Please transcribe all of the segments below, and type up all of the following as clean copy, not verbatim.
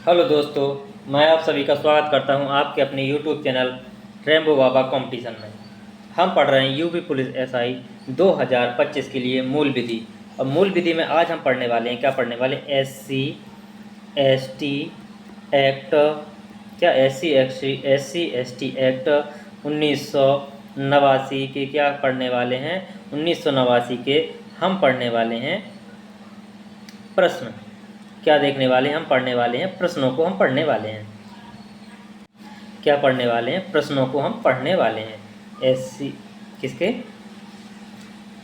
Hello दोस्तों, मैं आप सभी का स्वागत करता हूं आपके अपने यूट्यूब चैनल रेम्बो बाबा कंपटीशन में। हम पढ़ रहे हैं यूपी पुलिस एसआई 2025 के लिए मूल विधि। और मूल विधि में आज हम पढ़ने वाले हैं, क्या पढ़ने वाले, एससी एसटी एक्ट, क्या एससी एसटी एक्ट 1989 के क्या पढ़ने वाले हैं। 1989 के हम पढ़ने वाले हैं प्रश्न। क्या देखने वाले हैं, हम पढ़ने वाले हैं प्रश्नों को, हम पढ़ने वाले हैं क्या पढ़ने वाले हैं, प्रश्नों को हम पढ़ने वाले हैं। एससी किसके,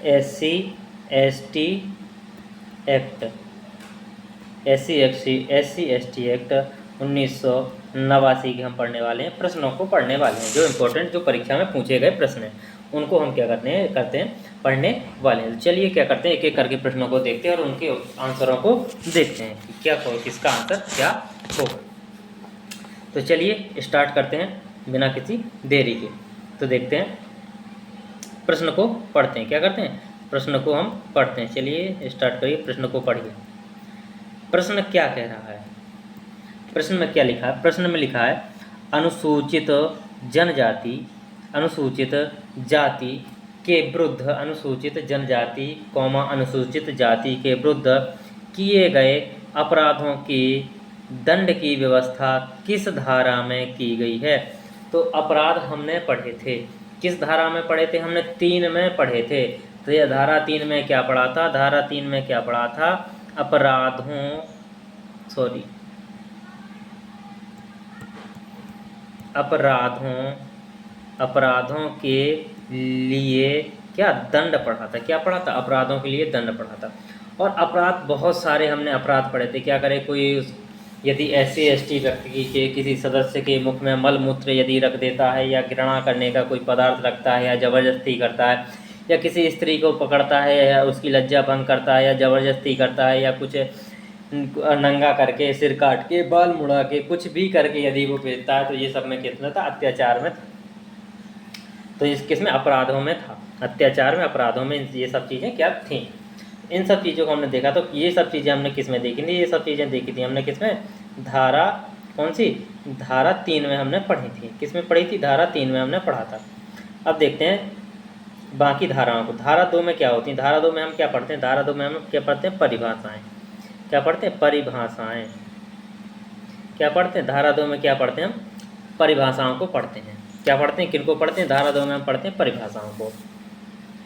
SC ST act, SC ST act 1989 के हम पढ़ने वाले हैं, प्रश्नों को पढ़ने वाले हैं। जो इम्पोर्टेंट, जो परीक्षा में पूछे गए प्रश्न हैं उनको हम क्या करते हैं पढ़ने वाले हैं। चलिए क्या करते हैं, एक एक करके प्रश्नों को देखते हैं और उनके आंसरों को देखते हैं कि क्या किसका आंसर क्या होगा। तो चलिए स्टार्ट करते हैं बिना किसी देरी के। तो देखते हैं, प्रश्न को पढ़ते हैं, क्या करते हैं, प्रश्न को हम पढ़ते हैं। चलिए स्टार्ट करिए, प्रश्न को पढ़िए। प्रश्न क्या कह रहा है, प्रश्न में क्या लिखा है, प्रश्न में लिखा है अनुसूचित जनजाति, अनुसूचित जाति के विरुद्ध, अनुसूचित जनजाति अनुसूचित जाति के विरुद्ध किए गए अपराधों की दंड की व्यवस्था किस धारा में की गई है। तो अपराध हमने पढ़े थे, किस धारा में पढ़े थे, हमने 3 में पढ़े थे। तो यह धारा 3 में क्या पढ़ा था, धारा 3 में क्या पढ़ा था, अपराधों के लिए क्या दंड पढ़ा था, क्या पढ़ा था, अपराधों के लिए दंड पढ़ा था। और अपराध बहुत सारे हमने अपराध पढ़े थे। क्या करे, कोई यदि एससी एसटी व्यक्ति के किसी सदस्य के मुख में मल मूत्र यदि रख देता है, या घृणा करने का कोई पदार्थ रखता है, या ज़बरदस्ती करता है, या किसी स्त्री को पकड़ता है, या उसकी लज्जा भंग करता है, या ज़बरदस्ती करता है, या कुछ नंगा करके, सिर काट के, बाल मुड़ा के, कुछ भी करके यदि वो भेजता है, तो ये सब में किसमें था, अत्याचार में था। तो इस किस में, अपराधों में था, अत्याचार में, अपराधों में ये सब चीज़ें क्या थीं। इन सब चीज़ों को हमने देखा। तो ये सब चीज़ें हमने किस में देखी थी, ये सब चीज़ें देखी थी हमने किस में, धारा कौन सी, धारा 3 में हमने पढ़ी थी। किस में पढ़ी थी, धारा 3 में हमने पढ़ा था। अब देखते हैं बाकी धाराओं को। धारा 2 में क्या होती है, धारा 2 में हम क्या पढ़ते हैं, धारा 2 में हम क्या पढ़ते हैं, परिभाषाएं। क्या पढ़ते हैं, परिभाषाएं। क्या पढ़ते हैं, धारा 2 में क्या पढ़ते हैं, हम परिभाषाओं को पढ़ते हैं। क्या पढ़ते हैं, किनको पढ़ते हैं, धारा 2 में हम पढ़ते हैं परिभाषाओं को।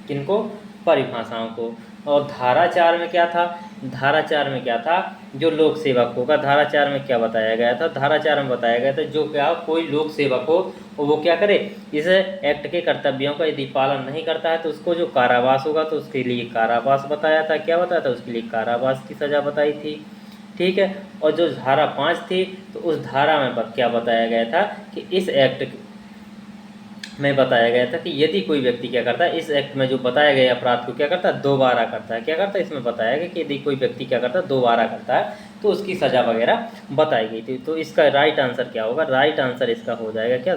किनको, परिभाषाओं को। और धारा 4 में क्या था, धारा 4 में क्या था, जो लोक सेवक होगा। धारा 4 में क्या बताया गया था, धारा 4 में बताया गया था जो क्या, कोई लोक सेवक हो वो क्या करे, इस एक्ट के कर्तव्यों का यदि पालन नहीं करता है तो उसको जो कारावास होगा, तो उसके लिए कारावास बताया था। क्या बताया था, उसके लिए कारावास की सज़ा बताई थी। ठीक है। और जो धारा 5 थी, तो उस धारा में क्या बताया गया था कि इस एक्ट में बताया गया था कि यदि कोई व्यक्ति क्या करता है, इस एक्ट में जो बताया गया अपराध को क्या करता है, दोबारा करता है। क्या करता है, इसमें बताया गया कि यदि कोई व्यक्ति क्या करता है, दोबारा करता है, तो उसकी सज़ा वगैरह बताई गई थी। तो इसका राइट आंसर क्या होगा, राइट आंसर इसका हो जाएगा क्या,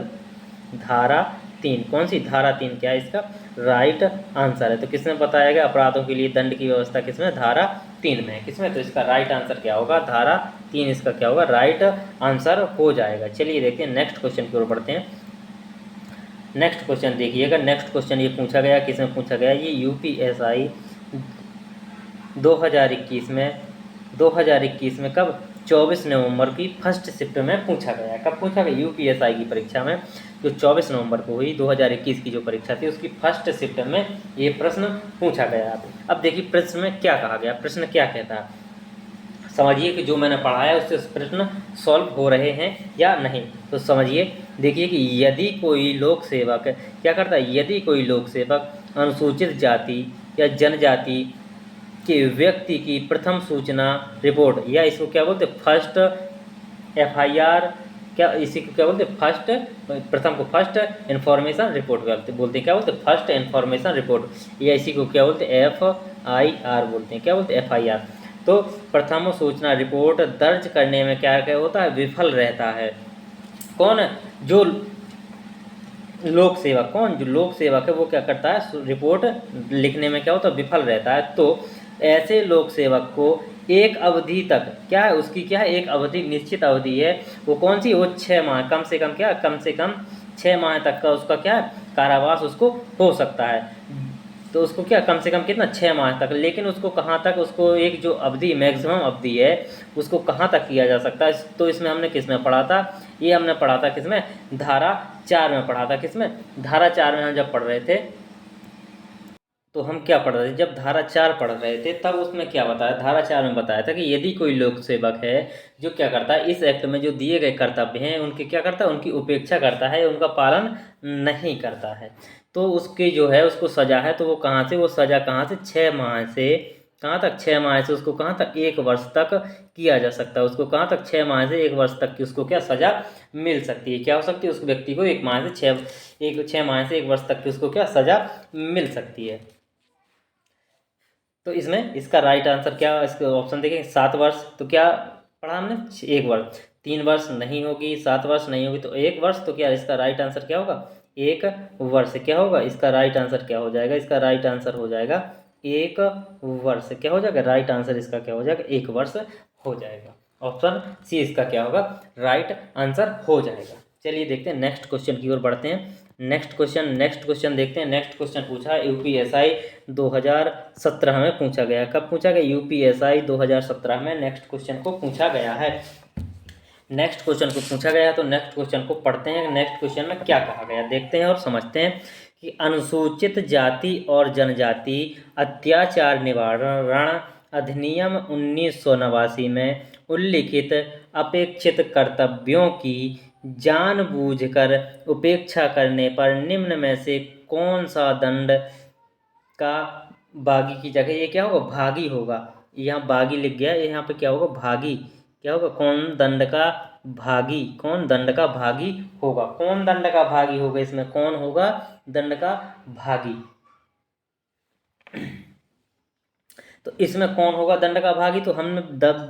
धारा 3। कौन सी, धारा 3 क्या है इसका राइट आंसर है। तो किसमें बताया गया, अपराधों के लिए दंड की व्यवस्था किसमें, धारा 3 में है। किसमें, तो इसका राइट आंसर क्या होगा, धारा 3 इसका क्या होगा, राइट आंसर हो जाएगा। चलिए देखते हैं नेक्स्ट क्वेश्चन की ओर बढ़ते हैं। नेक्स्ट क्वेश्चन देखिएगा। नेक्स्ट क्वेश्चन ये पूछा गया, किसमें पूछा गया, ये यूपीएसआई 2021 में कब, 24 नवंबर की फर्स्ट शिफ्ट में पूछा गया। कब पूछा गया, यूपीएसआई की परीक्षा में जो 24 नवंबर को हुई 2021 की जो परीक्षा थी, उसकी फर्स्ट शिफ्ट में ये प्रश्न पूछा गया। अब देखिए प्रश्न में क्या कहा गया, प्रश्न क्या कहता है, समझिए कि जो मैंने पढ़ाया उससे प्रश्न सॉल्व हो रहे हैं या नहीं। तो समझिए, देखिए कि यदि कोई लोक सेवक क्या करता है, यदि कोई लोक सेवक अनुसूचित जाति या जनजाति के व्यक्ति की प्रथम सूचना रिपोर्ट, या इसको क्या बोलते हैं, फर्स्ट एफआईआर, क्या इसी को क्या बोलते हैं, फर्स्ट, प्रथम को फर्स्ट इन्फॉर्मेशन रिपोर्ट बोलते हैं। क्या बोलते हैं, फर्स्ट इन्फॉर्मेशन रिपोर्ट, या इसी को क्या बोलते हैं, एफआईआर बोलते हैं। क्या बोलते हैं, एफआईआर। तो प्रथम सूचना रिपोर्ट दर्ज करने में क्या क्या होता है, विफल रहता है। कौन, जो लोक सेवक, कौन, जो लोक सेवक है वो क्या करता है, रिपोर्ट लिखने में क्या होता है, विफल रहता है। तो ऐसे लोक सेवक को एक अवधि तक, क्या है उसकी, क्या है, एक अवधि, निश्चित अवधि है, वो कौन सी, वो 6 माह, कम से कम क्या, कम से कम 6 माह तक का उसका क्या है, कारावास उसको हो सकता है। तो उसको क्या, कम से कम कितना, 6 माह तक। लेकिन उसको कहाँ तक, उसको एक जो अवधि, मैक्सिमम अवधि है, उसको कहाँ तक किया जा सकता है। तो इसमें हमने किस में पढ़ा था, ये हमने पढ़ा था किसमें, धारा 4 में पढ़ा था। किसमें, धारा 4 में हम जब पढ़ रहे थे, तो हम क्या पढ़ रहे थे, जब धारा 4 पढ़ रहे थे तब उसमें क्या बताया, धारा 4 में बताया था कि यदि कोई लोक सेवक है जो क्या करता है, इस एक्ट में जो दिए गए कर्तव्य हैं उनके क्या करता है, उनकी उपेक्षा करता है, उनका पालन नहीं करता है, तो उसकी जो है उसको सजा है। तो वो कहाँ से, वो सजा कहाँ से, 6 माह से कहाँ तक, 6 माह से उसको कहाँ तक, 1 वर्ष तक किया जा सकता है। उसको कहाँ तक, 6 माह से 1 वर्ष तक की उसको क्या सजा मिल सकती है। क्या हो सकती है, उस व्यक्ति को 1 माह से 6 माह से 1 वर्ष तक की उसको क्या सजा मिल सकती है। तो इसमें इसका राइट आंसर क्या, इसका ऑप्शन देखें, 7 वर्ष। तो क्या पढ़ा हमने, 1 वर्ष, 3 वर्ष नहीं होगी, 7 वर्ष नहीं होगी, तो 1 वर्ष। तो क्या इसका राइट आंसर क्या होगा, 1 वर्ष। क्या होगा इसका राइट आंसर, क्या हो जाएगा, इसका राइट आंसर हो जाएगा 1 वर्ष। क्या हो जाएगा, राइट आंसर इसका क्या हो जाएगा, 1 वर्ष हो जाएगा। ऑप्शन सी इसका क्या होगा, राइट आंसर हो जाएगा। चलिए देखते हैं, नेक्स्ट क्वेश्चन की ओर बढ़ते हैं। नेक्स्ट क्वेश्चन देखते हैं। नेक्स्ट क्वेश्चन पूछा यूपीएसआई 2017 में पूछा गया। कब पूछा गया, यूपीएसआई 2017 में नेक्स्ट क्वेश्चन को पूछा गया है। नेक्स्ट क्वेश्चन को पूछा गया, तो नेक्स्ट क्वेश्चन को पढ़ते हैं। नेक्स्ट क्वेश्चन में क्या कहा गया देखते हैं और समझते हैं कि अनुसूचित जाति और जनजाति अत्याचार निवारण अधिनियम 1989 में उल्लिखित अपेक्षित कर्तव्यों की जानबूझकर उपेक्षा करने पर निम्न में से कौन सा दंड का बागी की जगह, ये क्या होगा, भागी होगा। यहाँ बागी लिख गया, यहाँ पे क्या होगा, भागी। क्या होगा, कौन दंड का भागी, कौन दंड का भागी होगा, कौन दंड का भागी होगा, इसमें कौन होगा दंड का भागी। तो इसमें कौन होगा दंड का भागी, तो हमने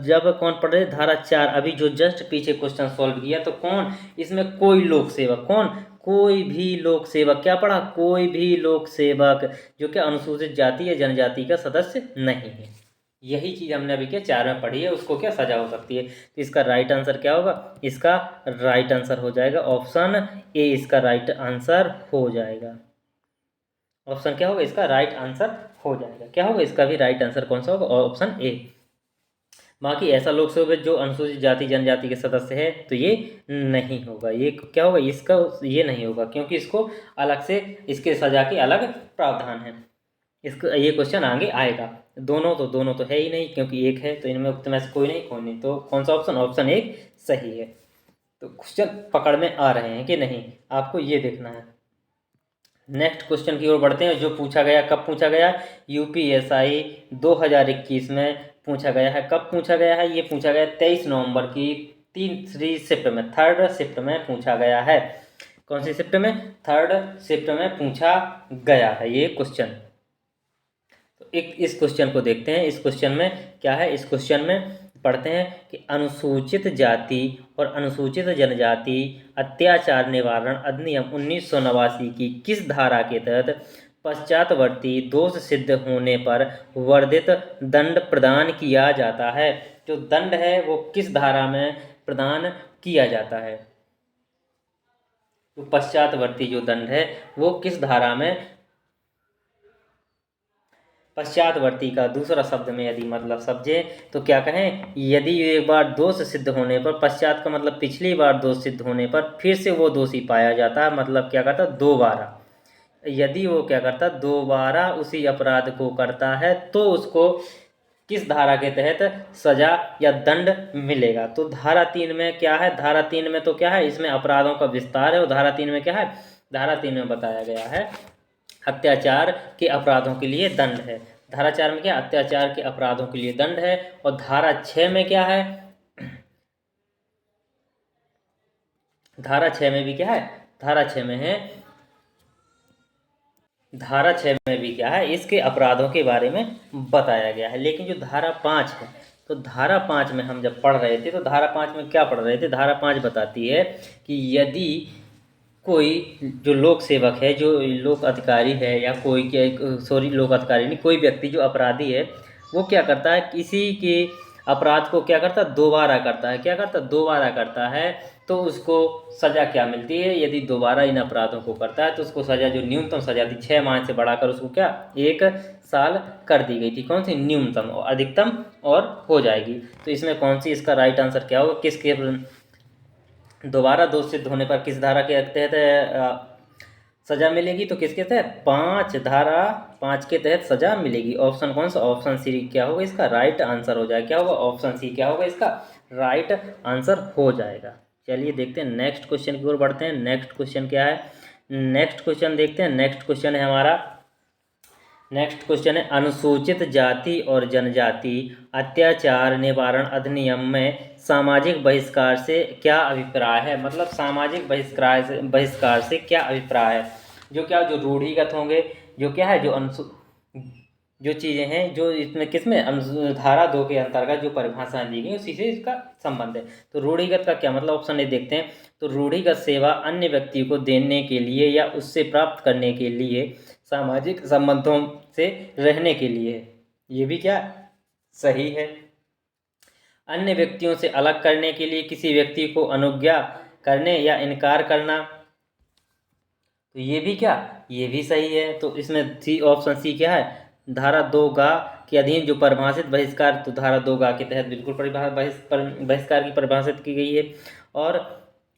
जब कौन पढ़ रहे, धारा 4, अभी जो जस्ट पीछे क्वेश्चन सॉल्व किया, तो कौन इसमें, कोई लोक सेवक, कौन, कोई भी लोक सेवक। क्या पढ़ा, कोई भी लोक सेवक जो कि अनुसूचित जाति या जनजाति का सदस्य नहीं है। यही चीज हमने अभी क्या 4 में पढ़ी है, उसको क्या सजा हो सकती है। तो इसका राइट आंसर क्या होगा, इसका राइट आंसर हो जाएगा ऑप्शन ए, इसका राइट आंसर हो जाएगा। ऑप्शन क्या होगा, इसका राइट आंसर हो जाएगा। क्या होगा, इसका भी राइट आंसर कौन सा होगा, ऑप्शन ए। बाकी ऐसा लोक सेवक जो अनुसूचित जाति जनजाति के सदस्य है, तो ये नहीं होगा। ये क्या होगा, इसका ये नहीं होगा, क्योंकि इसको अलग से, इसके सजा के अलग प्रावधान है। इसको ये क्वेश्चन आगे आएगा। दोनों तो है ही नहीं, क्योंकि एक है, तो इनमें में से कोई नहीं। तो कौन सा ऑप्शन, ऑप्शन एक सही है। तो क्वेश्चन पकड़ में आ रहे हैं कि नहीं, आपको ये देखना है। नेक्स्ट क्वेश्चन की ओर बढ़ते हैं, जो पूछा गया, कब पूछा गया, यूपीएसआई 2021 में पूछा गया है। कब पूछा गया है, ये पूछा गया 23 नवंबर की 3 शिफ्ट में, 3rd शिफ्ट में पूछा गया है। कौन सी शिफ्ट में, 3rd शिफ्ट में पूछा गया है ये क्वेश्चन। तो एक इस क्वेश्चन को देखते हैं। इस क्वेश्चन में क्या है, इस क्वेश्चन में पढ़ते हैं कि अनुसूचित जाति और अनुसूचित जनजाति अत्याचार निवारण अधिनियम 1989 की किस धारा के तहत पश्चातवर्ती दोष सिद्ध होने पर वर्धित दंड प्रदान किया जाता है। जो दंड है वो किस धारा में प्रदान किया जाता है, तो पश्चातवर्ती जो दंड है वो किस धारा में, पश्चातवर्ती का दूसरा शब्द में यदि मतलब समझे तो क्या कहें, यदि एक बार दोष सिद्ध होने पर, पश्चात का मतलब पिछली बार दोष सिद्ध होने पर फिर से वो दोषी पाया जाता है, मतलब क्या करता, दोबारा, यदि वो क्या करता, दोबारा उसी अपराध को करता है, तो उसको किस धारा के तहत सजा या दंड मिलेगा। तो धारा 3 में क्या है, धारा 3 में तो क्या है, इसमें अपराधों का विस्तार है। और धारा 3 में क्या है, धारा 3 में बताया गया है अत्याचार के अपराधों के लिए दंड है। धारा 4 में क्या, अत्याचार के अपराधों के लिए दंड है। और धारा 6 में क्या है, धारा 6 में भी क्या है, धारा 6 में है, धारा 6 में भी क्या है, इसके अपराधों के बारे में बताया गया है। लेकिन जो धारा 5 है, तो धारा 5 में हम जब पढ़ रहे थे, तो धारा 5 में क्या पढ़ रहे थे, धारा 5 बताती है कि यदि कोई जो लोक सेवक है, जो लोक अधिकारी है, या कोई क्या, सॉरी लोक अधिकारी नहीं, कोई व्यक्ति जो अपराधी है, वो क्या करता है, किसी के अपराध को क्या करता है, दोबारा करता है, क्या करता है, दोबारा करता है, तो उसको सज़ा क्या मिलती है। यदि दोबारा इन अपराधों को करता है तो उसको सज़ा, जो न्यूनतम सज़ा थी 6 माह से बढ़ाकर उसको क्या 1 साल कर दी गई थी। कौन सी, न्यूनतम, और अधिकतम और हो जाएगी। तो इसमें कौन सी, इसका राइट आंसर क्या होगा, किसके दोबारा दोष सिद्ध होने पर किस धारा के तहत सजा मिलेगी, तो किसके तहत, 5 धारा 5 के तहत सजा मिलेगी। ऑप्शन कौन सा, ऑप्शन सी क्या होगा इसका राइट आंसर हो जाएगा। क्या होगा, ऑप्शन सी क्या होगा इसका राइट आंसर हो जाएगा। चलिए देखते हैं नेक्स्ट क्वेश्चन की ओर बढ़ते हैं। नेक्स्ट क्वेश्चन क्या है, नेक्स्ट क्वेश्चन देखते हैं। नेक्स्ट क्वेश्चन है हमारा, नेक्स्ट क्वेश्चन है अनुसूचित जाति और जनजाति अत्याचार निवारण अधिनियम में सामाजिक बहिष्कार से क्या अभिप्राय है। मतलब सामाजिक बहिष्कार से क्या अभिप्राय है। जो क्या, जो रूढ़िगत होंगे, जो क्या है, जो चीज़ें हैं, जो इसमें किसमें धारा 2 के अंतर्गत जो परिभाषाएं दी गई उसी से इसका संबंध है। तो रूढ़िगत का क्या मतलब, ऑप्शन ए देखते हैं। तो रूढ़िगत सेवा अन्य व्यक्ति को देने के लिए या उससे प्राप्त करने के लिए, सामाजिक संबंधों से रहने के लिए। ये भी क्या सही है। अन्य व्यक्तियों से अलग करने के लिए, किसी व्यक्ति को अनुज्ञा करने या इनकार करना, तो ये भी क्या, ये भी सही है। तो इसमें सी, ऑप्शन सी क्या है, धारा 2 के अधीन जो परिभाषित बहिष्कार, तो धारा 2 के तहत बिल्कुल बहिष्कार की परिभाषित की गई है। और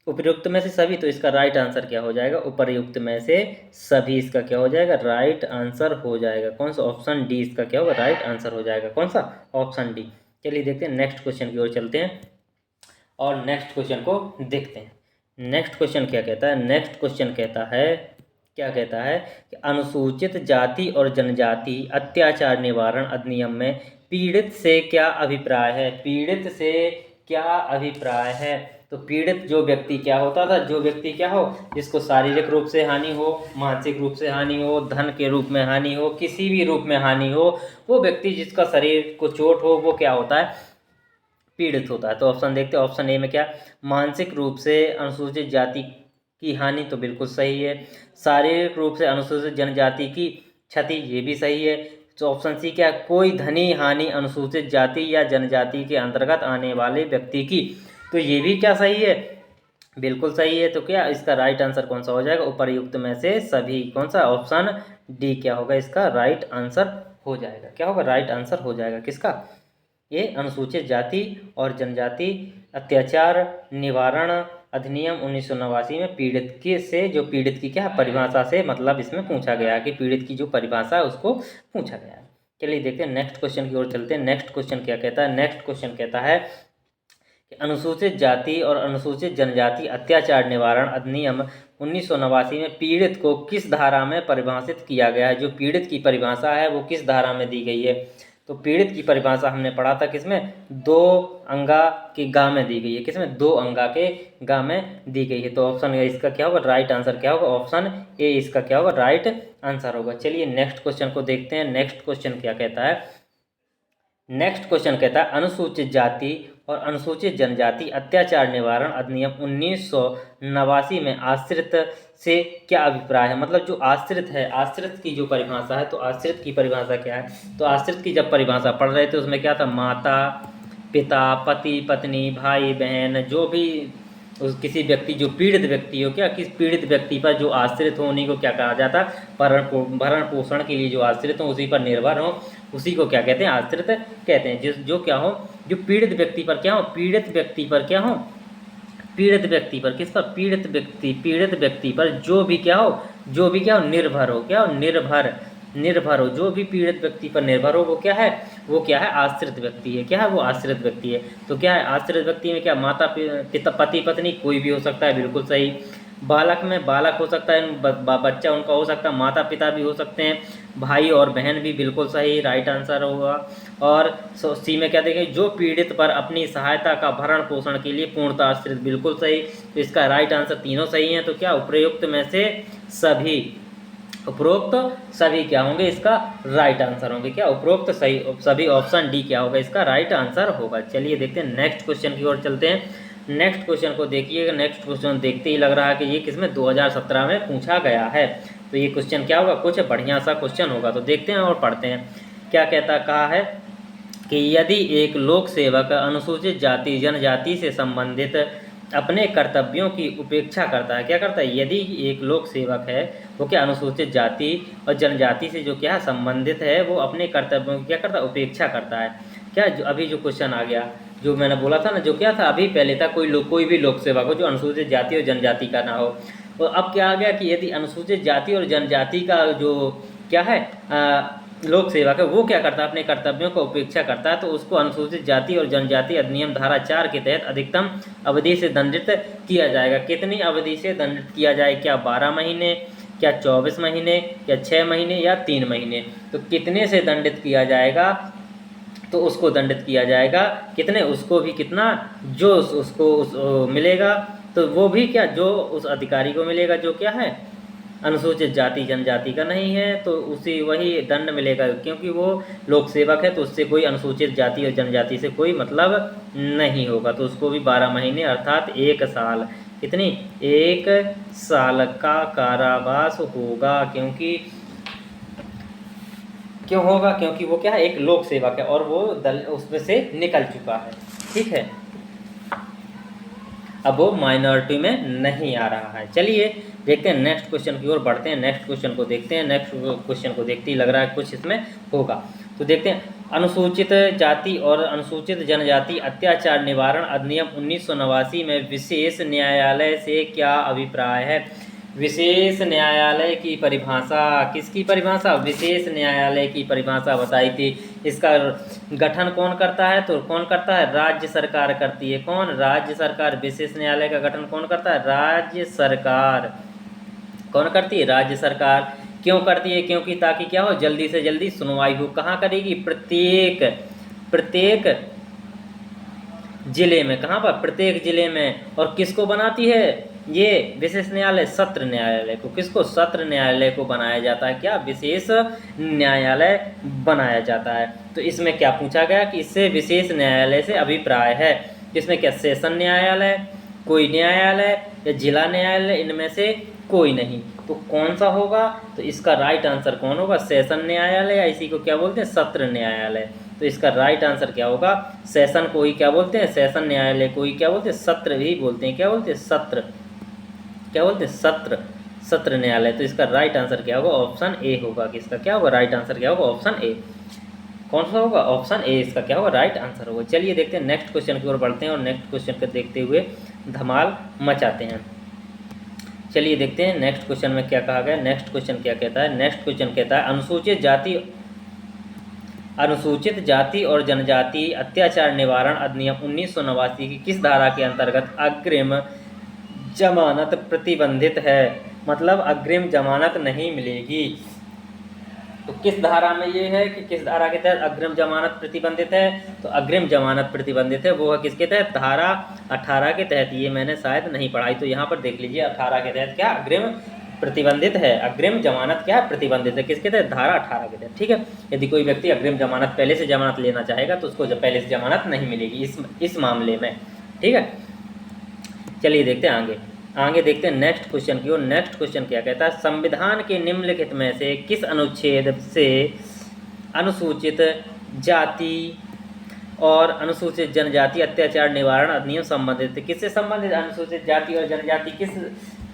उपयुक्त में से सभी, तो इसका राइट आंसर क्या हो जाएगा, उपयुक्त में से सभी, इसका क्या हो जाएगा राइट आंसर हो जाएगा। कौन सा, ऑप्शन डी इसका क्या होगा राइट आंसर हो जाएगा। कौन सा, ऑप्शन डी। चलिए देखते हैं नेक्स्ट क्वेश्चन की ओर चलते हैं और नेक्स्ट क्वेश्चन को देखते हैं। नेक्स्ट क्वेश्चन क्या कहता है, नेक्स्ट क्वेश्चन कहता है, क्या कहता है कि अनुसूचित जाति और जनजाति अत्याचार निवारण अधिनियम में पीड़ित से क्या अभिप्राय है। पीड़ित से क्या अभिप्राय है। तो पीड़ित जो व्यक्ति क्या होता था, जो व्यक्ति क्या हो, जिसको शारीरिक रूप से हानि हो, मानसिक रूप से हानि हो, धन के रूप में हानि हो, किसी भी रूप में हानि हो, वो व्यक्ति जिसका शरीर को चोट हो, वो क्या होता है, पीड़ित होता है। तो ऑप्शन देखते हैं, ऑप्शन ए में क्या, मानसिक रूप से अनुसूचित जाति की हानि, तो बिल्कुल सही है। शारीरिक रूप से अनुसूचित जनजाति की क्षति, ये भी सही है। तो ऑप्शन सी क्या, कोई धनी हानि अनुसूचित जाति या जनजाति के अंतर्गत आने वाले व्यक्ति की, तो ये भी क्या सही है, बिल्कुल सही है। तो क्या इसका राइट आंसर कौन सा हो जाएगा, उपर्युक्त में से सभी। कौन सा, ऑप्शन डी क्या होगा इसका राइट आंसर हो जाएगा। क्या होगा, राइट आंसर हो जाएगा किसका, ये अनुसूचित जाति और जनजाति अत्याचार निवारण अधिनियम 1989 में पीड़ित के से, जो पीड़ित की क्या परिभाषा से, मतलब इसमें पूछा गया है कि पीड़ित की जो परिभाषा है उसको पूछा गया है। चलिए देखते हैं नेक्स्ट क्वेश्चन की ओर चलते हैं। नेक्स्ट क्वेश्चन क्या कहता है, नेक्स्ट क्वेश्चन कहता है कि अनुसूचित जाति और अनुसूचित जनजाति अत्याचार निवारण अधिनियम 1989 में पीड़ित को किस धारा में परिभाषित किया गया है। जो पीड़ित की परिभाषा है वो किस धारा में दी गई है। तो पीड़ित की परिभाषा हमने पढ़ा था किसमें, 2 अंगा के गा में दी गई है। किसमें, 2 अंगा के गा में दी गई है। तो ऑप्शन ए इसका क्या होगा राइट आंसर क्या होगा, ऑप्शन ए इसका क्या होगा राइट आंसर होगा। चलिए नेक्स्ट क्वेश्चन को देखते हैं। नेक्स्ट क्वेश्चन क्या कहता है, नेक्स्ट क्वेश्चन कहता है अनुसूचित जाति और अनुसूचित जनजाति अत्याचार निवारण अधिनियम 1989 में आश्रित से क्या अभिप्राय है। मतलब जो आश्रित है, आश्रित की जो परिभाषा है, तो आश्रित की परिभाषा क्या है। तो आश्रित की जब परिभाषा पढ़ रहे थे उसमें क्या था, माता पिता पति पत्नी भाई बहन, जो भी किसी व्यक्ति, जो पीड़ित व्यक्ति हो, क्या किस पीड़ित व्यक्ति पर जो आश्रित हो उन्हीं को क्या कहा जाता है, भरण पोषण के लिए जो आश्रित हो, उसी पर निर्भर हो, उसी को क्या कहते हैं, आश्रित कहते हैं। जो क्या हो, जो पीड़ित व्यक्ति पर क्या हो, पीड़ित व्यक्ति पर क्या हो, पीड़ित व्यक्ति पर, किस पर, पीड़ित व्यक्ति पर जो भी क्या हो, जो भी क्या हो, निर्भर हो, क्या हो, निर्भर हो, जो भी पीड़ित व्यक्ति पर निर्भर हो, वो क्या है, वो क्या है, आश्रित व्यक्ति है। क्या है, वो आश्रित व्यक्ति है। तो क्या है, आश्रित व्यक्ति में क्या, माता पिता पति पत्नी कोई भी हो सकता है, बिल्कुल सही। बालक में बालक हो सकता है, बच्चा उनका हो सकता है, माता पिता भी हो सकते हैं, भाई और बहन भी, बिल्कुल सही, राइट आंसर होगा। और सी में क्या देखें, जो पीड़ित पर अपनी सहायता का भरण पोषण के लिए पूर्णतः आश्रित, बिल्कुल सही। तो इसका राइट आंसर तीनों सही हैं। तो क्या उपरोक्त में से सभी, उपरोक्त सभी क्या होंगे, इसका राइट आंसर होंगे। क्या उपरोक्त सही सभी, ऑप्शन डी क्या होगा इसका राइट आंसर होगा। चलिए देखते हैं नेक्स्ट क्वेश्चन की ओर चलते हैं। नेक्स्ट क्वेश्चन को देखिएगा। नेक्स्ट क्वेश्चन देखते ही लग रहा है कि ये किसमें 2017 में पूछा गया है। तो ये क्वेश्चन क्या होगा, कुछ बढ़िया सा क्वेश्चन होगा। तो देखते हैं और पढ़ते हैं क्या कहता, कहा है कि यदि एक लोक सेवक अनुसूचित जाति जनजाति से संबंधित अपने कर्तव्यों की उपेक्षा करता है, क्या करता है, यदि एक लोक सेवक है वो क्या अनुसूचित जाति और जनजाति से जो क्या संबंधित है वो अपने कर्तव्यों की क्या करता है, उपेक्षा करता है। क्या अभी जो क्वेश्चन आ गया जो मैंने बोला था ना, जो क्या था अभी पहले था कोई भी लोक सेवक हो जो अनुसूचित जाति और जनजाति का ना हो, और अब क्या आ गया कि यदि अनुसूचित जाति और जनजाति का जो क्या है लोक सेवक है वो क्या करता है, अपने कर्तव्यों को उपेक्षा करता है, तो उसको अनुसूचित जाति और जनजाति अधिनियम धारा 4 के तहत अधिकतम अवधि से दंडित किया जाएगा। कितनी अवधि से दंडित किया जाए, क्या 12 महीने, क्या 24 महीने, क्या 6 महीने या 3 महीने। तो कितने से दंडित किया जाएगा, तो उसको दंडित किया जाएगा कितने, उसको भी कितना जो उसको मिलेगा, तो वो भी क्या जो उस अधिकारी को मिलेगा जो क्या है अनुसूचित जाति जनजाति का नहीं है, तो उसी वही दंड मिलेगा, क्योंकि वो लोक सेवक है तो उससे कोई अनुसूचित जाति और जनजाति से कोई मतलब नहीं होगा, तो उसको भी 12 महीने अर्थात 1 साल, कितनी 1 साल का कारावास होगा। क्यों होगा, क्योंकि वो क्या है एक लोक सेवक है और वो दल उसमें से निकल चुका है। ठीक है, अब वो माइनॉरिटी में नहीं आ रहा है। चलिए देखते हैं नेक्स्ट क्वेश्चन की ओर बढ़ते हैं, नेक्स्ट क्वेश्चन को देखते हैं। नेक्स्ट क्वेश्चन को देखते ही लग रहा है कुछ इसमें होगा, तो देखते हैं। अनुसूचित जाति और अनुसूचित जनजाति अत्याचार निवारण अधिनियम 1989 में विशेष न्यायालय से क्या अभिप्राय है। विशेष न्यायालय की परिभाषा, किसकी परिभाषा, विशेष न्यायालय की परिभाषा बताई थी। इसका गठन कौन करता है, तो कौन करता है, राज्य सरकार करती है। कौन, राज्य सरकार। विशेष न्यायालय का गठन कौन करता है, राज्य सरकार। कौन करती है, राज्य सरकार। क्यों करती है, क्योंकि ताकि क्या हो, जल्दी से जल्दी सुनवाई हो। कहाँ करेगी, प्रत्येक जिले में। कहाँ पर, प्रत्येक जिले में। और किसको बनाती है ये विशेष न्यायालय, सत्र न्यायालय को। किसको, सत्र न्यायालय को बनाया जाता है, क्या विशेष न्यायालय बनाया जाता है। तो इसमें क्या पूछा गया कि इससे विशेष न्यायालय से अभिप्राय है। इसमें क्या, सेशन न्यायालय, कोई न्यायालय या जिला न्यायालय, इनमें से कोई नहीं। तो कौन सा होगा, तो इसका राइट आंसर कौन होगा, सेशन न्यायालय, या इसी को क्या बोलते हैं, सत्र न्यायालय। तो इसका राइट आंसर क्या होगा, सेशन को ही क्या बोलते हैं, सेशन न्यायालय को ही क्या बोलते हैं, सत्र भी बोलते हैं। क्या बोलते हैं, सत्र। क्या बोलते हैं, सत्र न्यायालय। तो इसका राइट आंसर क्या होगा, ऑप्शन ए होगा। किसका क्या होगा, राइट आंसर क्या होगा, ऑप्शन ए। कौन सा होगा, ऑप्शन ए इसका क्या होगा, राइट आंसर होगा। चलिए देखते हैं नेक्स्ट क्वेश्चन की ओर बढ़ते हैं और नेक्स्ट क्वेश्चन को देखते हुए धमाल मचाते हैं। चलिए देखते हैं नेक्स्ट क्वेश्चन में क्या कहा गया। नेक्स्ट क्वेश्चन क्या कहता है, नेक्स्ट क्वेश्चन कहता है अनुसूचित जाति और जनजाति अत्याचार निवारण अधिनियम 1989 की किस धारा के अंतर्गत अग्रिम जमानत प्रतिबंधित है। मतलब अग्रिम जमानत नहीं मिलेगी। तो किस धारा में ये है कि किस धारा के तहत अग्रिम जमानत प्रतिबंधित है, तो अग्रिम जमानत प्रतिबंधित है वो है किसके तहत, धारा 18 के तहत। ये मैंने शायद नहीं पढ़ाई, तो यहाँ पर देख लीजिए 18 के तहत क्या अग्रिम प्रतिबंधित है। अग्रिम जमानत क्या है, प्रतिबंधित है, किसके तहत, धारा 18 के तहत। ठीक है, यदि कोई व्यक्ति अग्रिम जमानत पहले से जमानत लेना चाहेगा तो उसको पहले से जमानत नहीं मिलेगी इस मामले में। ठीक है, चलिए देखते हैं आगे देखते हैं नेक्स्ट क्वेश्चन की ओर। नेक्स्ट क्वेश्चन क्या कहता है, संविधान के निम्नलिखित में से किस अनुच्छेद से अनुसूचित जाति और अनुसूचित जनजाति अत्याचार निवारण अधिनियम संबंधित है। किससे संबंधित, अनुसूचित जाति और जनजाति किस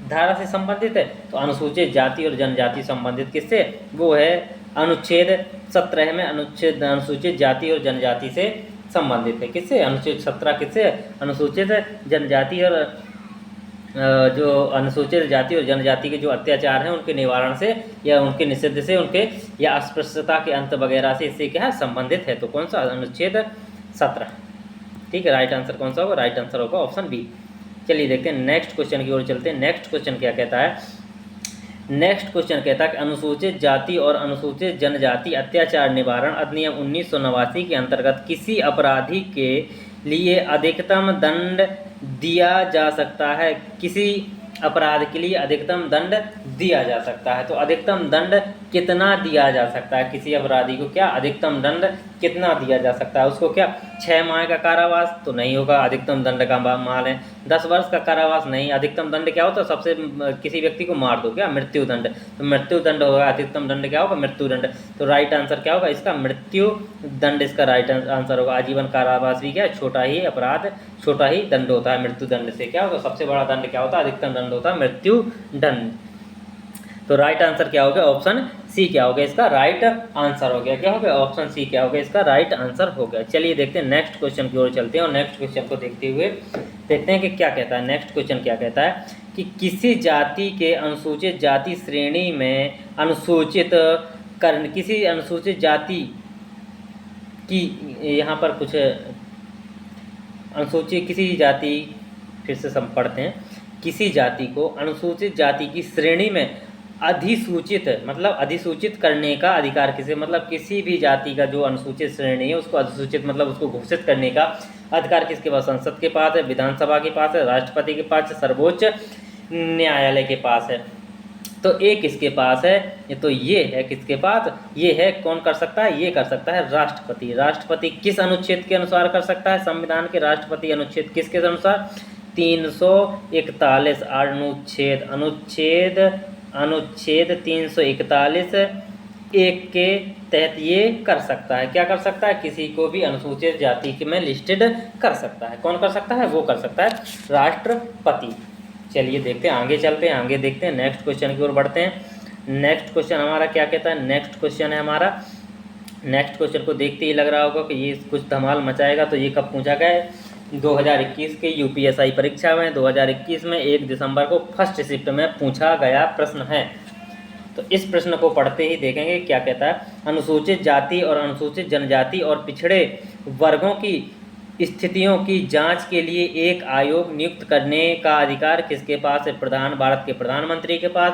धारा से संबंधित है, तो अनुसूचित जाति और जनजाति संबंधित किससे, वो है अनुच्छेद 17 में अनुसूचित जाति और जनजाति से संबंधित है। किससे, अनुच्छेद 17 किससे, अनुसूचित जनजाति और जो अनुसूचित जाति और जनजाति के जो अत्याचार हैं उनके निवारण से या उनके निषिद्ध से, उनके या अस्पृश्यता के अंत वगैरह से इससे क्या है, संबंधित है। तो कौन सा, अनुच्छेद 17। ठीक है, राइट आंसर कौन सा होगा, राइट आंसर होगा ऑप्शन बी। चलिए देखते हैं नेक्स्ट क्वेश्चन की ओर चलते हैं। नेक्स्ट क्वेश्चन क्या कहता है, नेक्स्ट क्वेश्चन कहता है कि अनुसूचित जाति और अनुसूचित जनजाति अत्याचार निवारण अधिनियम 1989 के अंतर्गत किसी अपराधी के लिए अधिकतम दंड दिया जा सकता है। किसी अपराध के लिए अधिकतम दंड दिया जा सकता है। तो अधिकतम दंड कितना दिया जा सकता है, किसी अपराधी को क्या अधिकतम दंड कितना दिया जा सकता है उसको? क्या 6 माह का कारावास? तो नहीं होगा, अधिकतम दंड का माल है। 10 वर्ष का कारावास? नहीं। अधिकतम दंड क्या होता है? सबसे किसी व्यक्ति को मार दो, क्या? मृत्यु दंड। तो मृत्यु दंड होगा, अधिकतम दंड क्या होगा? मृत्यु दंड। तो राइट आंसर क्या होगा इसका? मृत्यु दंड इसका राइट आंसर होगा। आजीवन कारावास भी क्या है? छोटा ही अपराध, छोटा ही दंड होता है। मृत्यु दंड से क्या होगा? सबसे बड़ा दंड क्या होता है? अधिकतम दंड होता है मृत्यु दंड। तो राइट आंसर क्या हो गया? ऑप्शन सी क्या हो गया इसका? राइट आंसर हो गया। क्या हो गया? ऑप्शन सी क्या हो गया इसका? राइट आंसर हो गया। चलिए देखते हैं नेक्स्ट क्वेश्चन की ओर चलते हैं, और नेक्स्ट क्वेश्चन को देखते हुए देखते हैं कि क्या कहता है। नेक्स्ट क्वेश्चन क्या कहता है कि किसी जाति के अनुसूचित जाति श्रेणी में अनुसूचित कर्ण, किसी अनुसूचित जाति की, यहाँ पर कुछ अनुसूचित किसी जाति, फिर से सब पढ़ते हैं, किसी जाति को अनुसूचित जाति की श्रेणी में अधिसूचित, मतलब अधिसूचित करने का अधिकार किसे, मतलब किसी भी जाति का जो अनुसूचित श्रेणी है उसको अधिसूचित मतलब उसको घोषित करने का अधिकार किसके पास? संसद के पास है, विधानसभा के पास है, राष्ट्रपति के पास है, सर्वोच्च न्यायालय के पास है। तो एक किसके पास है? ये तो ये है किसके पास? ये है, कौन कर सकता है? ये कर सकता है राष्ट्रपति। राष्ट्रपति किस अनुच्छेद के अनुसार कर सकता है? संविधान के राष्ट्रपति अनुच्छेद किसके अनुसार? 341 अनुच्छेद 341 एक के तहत ये कर सकता है। क्या कर सकता है? किसी को भी अनुसूचित जाति में लिस्टेड कर सकता है। कौन कर सकता है? वो कर सकता है राष्ट्रपति। चलिए देखते हैं, आगे चलते हैं, आगे देखते हैं, नेक्स्ट क्वेश्चन की ओर बढ़ते हैं। नेक्स्ट क्वेश्चन हमारा क्या कहता है? नेक्स्ट क्वेश्चन है हमारा, नेक्स्ट क्वेश्चन को देखते ही लग रहा होगा कि ये कुछ धमाल मचाएगा। तो ये कब पूछा गया है? 2021 के यूपीएसआई परीक्षा में 2021 में 1 दिसंबर को फर्स्ट शिफ्ट में पूछा गया प्रश्न है। तो इस प्रश्न को पढ़ते ही देखेंगे क्या कहता है। अनुसूचित जाति और अनुसूचित जनजाति और पिछड़े वर्गों की स्थितियों की जांच के लिए एक आयोग नियुक्त करने का अधिकार किसके पास है? भारत के प्रधानमंत्री के पास,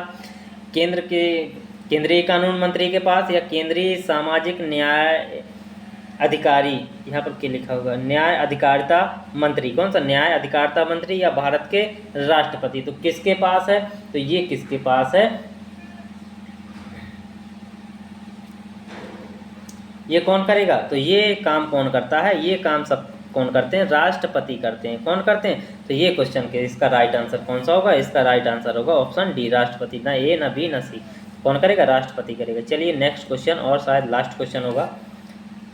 केंद्रीय कानून मंत्री के पास, या केंद्रीय सामाजिक न्याय अधिकारी, यहाँ पर क्या लिखा होगा? न्याय अधिकारिता मंत्री। कौन सा? न्याय अधिकारिता मंत्री, या भारत के राष्ट्रपति। तो किसके पास है? तो ये किसके पास है? ये कौन करेगा? तो ये काम कौन करता है? ये काम सब कौन करते हैं? राष्ट्रपति करते हैं। कौन करते हैं? तो ये क्वेश्चन के इसका राइट आंसर कौन सा होगा? इसका राइट आंसर होगा ऑप्शन डी, राष्ट्रपति। ना ए, ना बी, ना सी। कौन करेगा? राष्ट्रपति करेगा। चलिए नेक्स्ट क्वेश्चन, और शायद लास्ट क्वेश्चन होगा।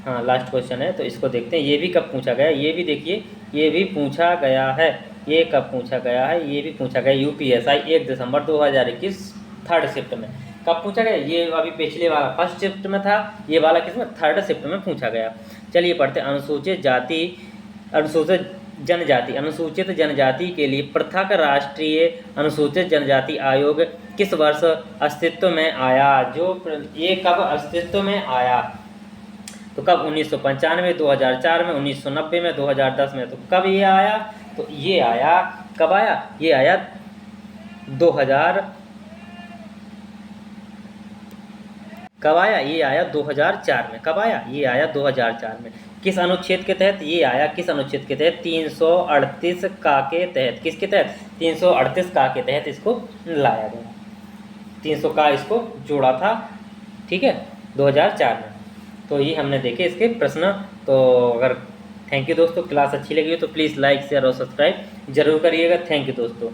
हाँ लास्ट क्वेश्चन है, तो इसको देखते हैं। ये भी कब पूछा गया? ये भी देखिए, ये भी पूछा गया है। ये कब पूछा गया है? ये भी पूछा गया यूपीएसआई 1 दिसंबर 2021 थर्ड शिफ्ट में। कब पूछा गया? ये अभी पिछले वाला फर्स्ट शिफ्ट में था, ये वाला किसमें? थर्ड शिफ्ट में पूछा गया। चलिए पढ़ते हैं। अनुसूचित जनजाति के लिए पृथक राष्ट्रीय अनुसूचित जनजाति आयोग किस वर्ष अस्तित्व में आया? ये कब अस्तित्व में आया? तो कब? 1995, 2004 में, 1990 में, 2010 में। तो कब ये आया? तो ये आया, कब आया? ये आया 2000, कब आया? ये आया 2004 में। कब आया? ये आया 2004 में। किस अनुच्छेद के तहत ये आया? किस अनुच्छेद के तहत? 338 का के तहत। किसके तहत? 338 का के तहत इसको लाया गया। 300 का इसको जोड़ा था, ठीक है, 2004 में। तो ये हमने देखे इसके प्रश्न। तो अगर थैंक यू दोस्तों, क्लास अच्छी लगी हो तो प्लीज़ लाइक, शेयर और सब्सक्राइब जरूर करिएगा। थैंक यू दोस्तों।